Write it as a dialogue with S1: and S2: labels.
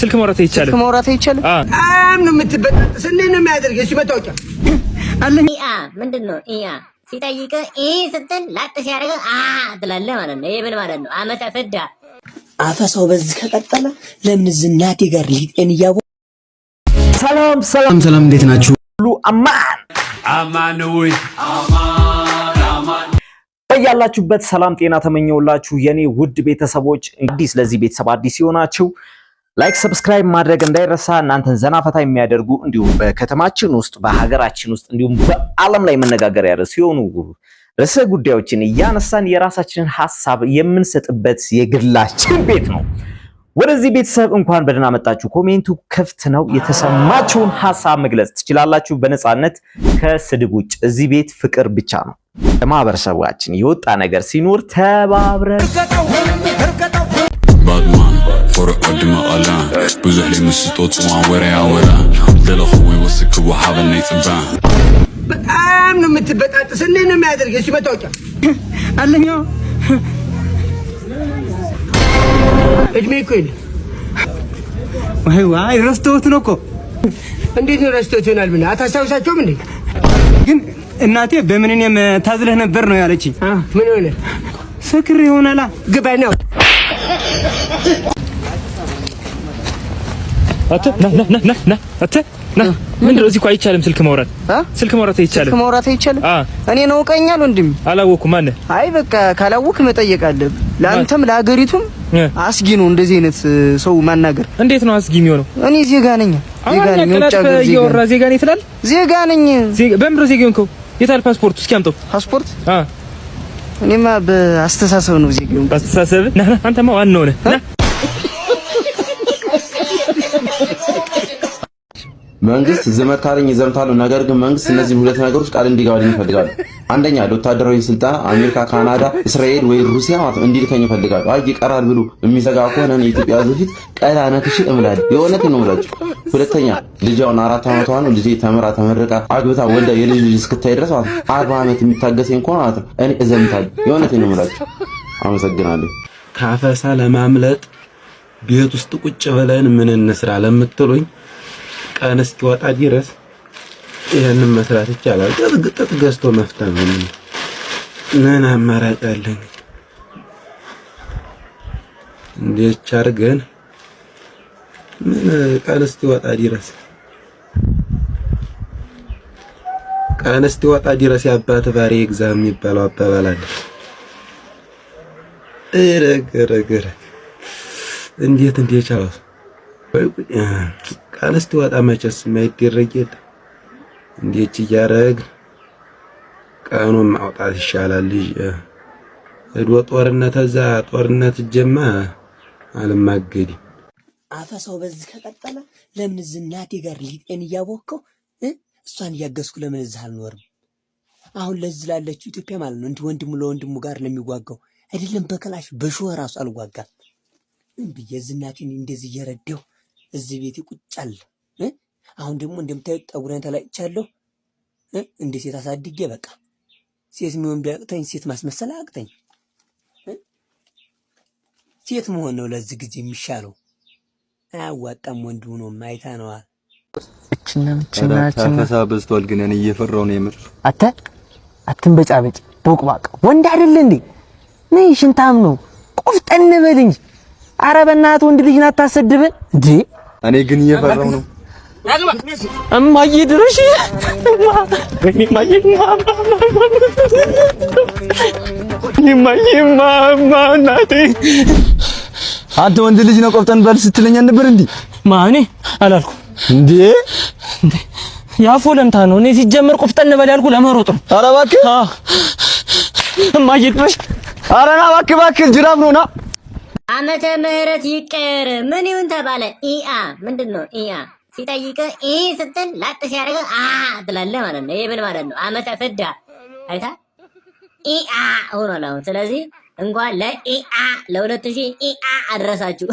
S1: ስልክ ማውራት አይቻልም
S2: ነው የምትበጣጥስ እንዴ ነው የሚያደርገው እሺ መታወቂያ
S3: አለኝ ምንድነው ሲጠይቅ ስትል ላጥ ሲያደርግ ትላለህ ማለት ነው። ይሄ ምን ማለት ነው? አመተ ፍዳ
S2: አፈሳው በዚህ ከቀጠለ ለምን ዝናቴ ጋር ሊጤን ያቦ
S4: ሰላም እንዴት ናችሁ? ሁሉ
S1: አማን ወይ
S4: ያላችሁበት ሰላም ጤና ተመኘውላችሁ የኔ ውድ ቤተሰቦች። እንግዲህ ስለዚህ ቤተሰብ አዲስ ይሆናችሁ ላይክ ሰብስክራይብ ማድረግ እንዳይረሳ። እናንተን ዘና ፈታ የሚያደርጉ እንዲሁም በከተማችን ውስጥ በሀገራችን ውስጥ እንዲሁም በዓለም ላይ መነጋገሪያ ሲሆኑ ርዕሰ ጉዳዮችን እያነሳን የራሳችንን ሐሳብ የምንሰጥበት የግላችን ቤት ነው። ወደዚህ ቤተሰብ እንኳን በደህና መጣችሁ። ኮሜንቱ ክፍት ነው። የተሰማችሁን ሐሳብ መግለጽ ትችላላችሁ በነጻነት ከስድብ ውጭ። እዚህ ቤት ፍቅር ብቻ ነው። ለማህበረሰባችን የወጣ ነገር ሲኖር ተባብረን
S5: ባድማን ፎረ ቀድመ ቀላን ብዙሕ ለምስጦት ጽዋን ወሬ አወራ ደለኹ ወስክ ወሐበና ይጽባን
S2: በጣም ነው የምትበጣጥስ እንዴ ነው የሚያደርገው እሺ መታወቂያ
S3: አለኝ
S2: እድሜ እኮ ይል
S3: ዋይ ረስተውት ነው እኮ።
S2: እንዴት ነው ረስተውት ይሆናል? ምን አታስታውሳቸውም እንዴ?
S3: ግን እናቴ በምንንም ታዝለህ ነበር ነው ያለችኝ።
S2: ምን ሆነ?
S3: ሰክር ይሆናላ
S2: ግባ ነው
S1: ምንድነው እዚህ እኮ አይቻልም ስልክ ማውራት አይቻልም።
S3: እኔ ነው ቀኛል ወንድም
S1: አላወኩም። ማን
S3: አይ በቃ ካላወክ መጠየቅ አለብህ። ለአንተም ለሀገሪቱም አስጊ ነው እንደዚህ አይነት ሰው ማናገር።
S1: እንዴት ነው አስጊ የሚሆነው?
S3: እኔ ዜጋ ነኝ።
S1: ዜጋ ነኝ ትላለህ?
S3: ዜጋ ነኝ።
S1: በምንድነው ዜጋ ሆንከው? የታል ፓስፖርት? እስኪ አምጣው ፓስፖርት።
S3: እኔማ በአስተሳሰብ ነው ዜጋ ሆንኩ።
S1: በአስተሳሰብ አንተማ ዋናው ነህ።
S6: መንግስት ዝመታረኝ ይዘምታሉ። ነገር ግን መንግስት እነዚህ ሁለት ነገሮች ቃል እንዲገባልኝ ይፈልጋል። አንደኛ ለወታደራዊ ስልጣን አሜሪካ፣ ካናዳ፣ እስራኤል ወይ ሩሲያ እንዲልከኝ ይፈልጋል። አይ ይቀራል ብሎ የሚዘጋ ከሆነ የኢትዮጵያ ሕዝብ ፊት ቀላ ነክሽ እምላለሁ። የእውነቴን ነው የምላችሁ። ሁለተኛ ልጅዋን 4 ዓመቷ ነው። ልጄ ተምራ ተመርቃ አግብታ ወልዳ የልጅ ልጅ እስክታይ ድረስ 40 ዓመት የሚታገሰኝ ከሆነ እኔ እዘምታለሁ። የእውነቴን ነው የምላችሁ። አመሰግናለሁ።
S7: ካፈሳ ለማምለጥ ቤት ውስጥ ቁጭ ብለን ምን እንስራ ለምትሉኝ ቀን እስኪወጣ ድረስ ይሄንን መስራት ይቻላል። ጥጥ ገዝቶ መፍታት ነው። ምን አማራጭ አለኝ? እንዴት አድርገን ምን ቀን እስኪወጣ ድረስ ያባት ባሪ ኤግዛም የሚባለው አባባል አለ። ረገረገረ እንዴት ቻለው? ቀን እስኪወጣ መቼስ የማይደረግ የለ። እንዴት እያደረግ ቀኑን ማውጣት ይሻላል። ልጅ እዶ ጦርነት እዛ ጦርነት ጀማ አልማገድም።
S2: አፈሳው በዚህ ከቀጠለ ለምን ዝናቴ ጋር ሊጤን እያቦከው እሷን እያገዝኩ ለምን እዚህ አልኖርም? አሁን ለዚህ ላለችው ኢትዮጵያ ማለት ነው እንዲህ ወንድሙ ለወንድሙ ጋር ለሚዋጋው አይደለም በከላሽ በሾህ ራሱ አልዋጋም። እንብዬ ዝናቴን እንደዚህ እየረዳው እዚህ ቤት ቁጫል። አሁን ደግሞ እንደምታዩት ጠጉሬን ተላጭቻለሁ። እንደ ሴት አሳድጌ በቃ ሴት የሚሆን ቢያቅተኝ ሴት ማስመሰል አቅተኝ። ሴት መሆን ነው ለዚህ ጊዜ የሚሻለው። አያዋጣም። ወንድ ሆኖ ማይታ ነው።
S6: ታፈሳ በዝቷል። ግን እኔ እየፈራሁ ነው የምር።
S3: አትንበጫበጭ ቦቅባቅ ወንድ አይደል እንዴ? ነይ ሽንታም ነው። ቆፍጠን በል እንጂ። ኧረ በእናትህ ወንድ ልጅ ናት ታሰድበን እንዴ?
S6: እኔ ግን እየፈራሁ ነው።
S3: እማዬ ድረሽ እናቴ
S6: አንተ ወንድ ልጅ ነው ቆፍጠን በል ስትለኝ ነበር እንዴ?
S3: ማኔ አላልኩም
S6: እንዴ?
S3: ያፎ ለምታ ነው። እኔ ሲጀመር ቆፍጠን በል ያልኩ ለመሮጥ ነው።
S6: ኧረ እባክህ
S3: እማዬ ድረሽ
S6: ኧረ ና እባክህ ጅራፍ ነው ና።
S3: ዓመተ ምህረት ይቀር ምን ይሁን ተባለ? ምንድነው ሲጠይቅ ስትል ላጥ ሲያደርግ ትላለህ ማለት ነው። ይሄ ምን ማለት ነው? ዓመተ ፍዳ አይታ ሆኗል አሁን። ስለዚህ እንኳን ለ2000 አድረሳችሁ።